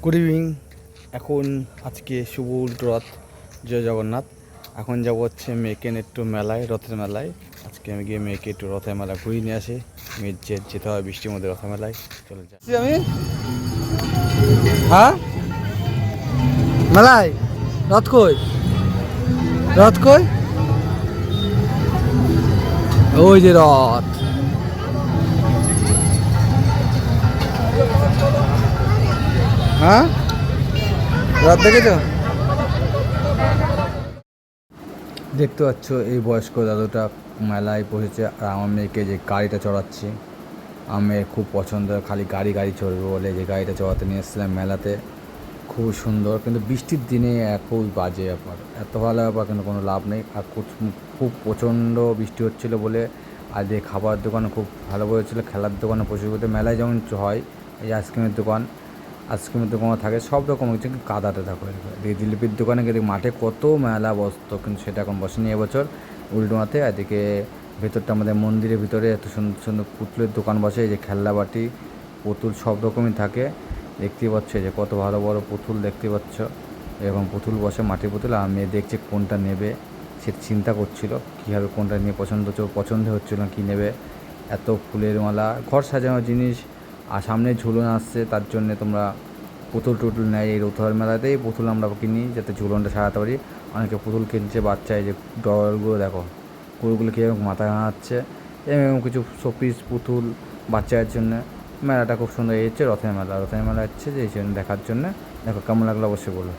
Good evening. এখন আজকে শুভ উল্টো রথ, জয় জগন্নাথ। এখন যাবো হচ্ছে মেয়েকে একটু মেলায়, রথের মেলায়। আজকে আমি গিয়ে মেয়েকে একটু রথের মেলা ঘুরিয়ে নিয়ে আসি। মেয়ের যেতে হয় বৃষ্টির মধ্যে রথের মেলায়, চলে যাই আমি। হ্যাঁ, মেলায় রথ কই, রথ কই, ওই যে রথ। হ্যাঁ, রথ দেখেছ? দেখতে পাচ্ছ এই বয়স্ক দাদুটা মেলায় বসেছে, আর আমার মেয়েকে যে গাড়িটা চড়াচ্ছি। আমার মেয়ের খুব পছন্দ, খালি গাড়ি গাড়ি চড়বে বলে যে গাড়িটা চড়াতে নিয়ে এসেছিলাম মেলাতে। খুব সুন্দর, কিন্তু বৃষ্টির দিনে খুব বাজে ব্যাপার। এত ভালো ব্যাপার কিন্তু কোনো লাভ নেই। আর খুব প্রচণ্ড বৃষ্টি হচ্ছিলো বলে আজ এই খাবার দোকানে খুব ভালো বলেছিলো, খেলার দোকানে প্রচুর করতে। মেলায় যেমন হয় এই আইসক্রিমের দোকানও থাকে, সব রকম হচ্ছে, কিন্তু কাদাতে থাকো। জিলিপির দোকানে গেলে মাঠে কত মেলা বসতো, কিন্তু সেটা এখন বসেনি এবছর উল্টোমাতে। এদিকে ভেতরটা আমাদের মন্দিরের ভিতরে এত সুন্দর সুন্দর পুতুলের দোকান বসে, এই যে খেলনাবাটি পুতুল সব রকমই থাকে। দেখতেই পাচ্ছ যে কত ভালো বড় পুতুল দেখতে পাচ্ছ, এরকম পুতুল বসে, মাটির পুতুল। আর মেয়ে দেখছে কোনটা নেবে, সে চিন্তা করছিল কীভাবে কোনটা নিয়ে পছন্দ হচ্ছিল না কী নেবে। এত ফুলের মালা, ঘর সাজানোর জিনিস, আর সামনে ঝুলন আসছে, তার জন্যে তোমরা পুতুল টুতুল নেয়। এই রথের মেলাতেই পুতুল আমরা কিনি যাতে ঝুলনটা সারাতে পারি। অনেকে পুতুল কিনছে বাচ্চা, এই যে ডলগুলো দেখো, গরুগুলো কীরকম মাথায় হাঁটছে, এরকম কিছু শোপিস পুতুল বাচ্চাদের জন্য। মেলাটা খুব সুন্দর। এই হচ্ছে রথের মেলা হচ্ছে যে এই জন্য দেখার জন্য। দেখো কেমন লাগলো অবশ্যই বলো।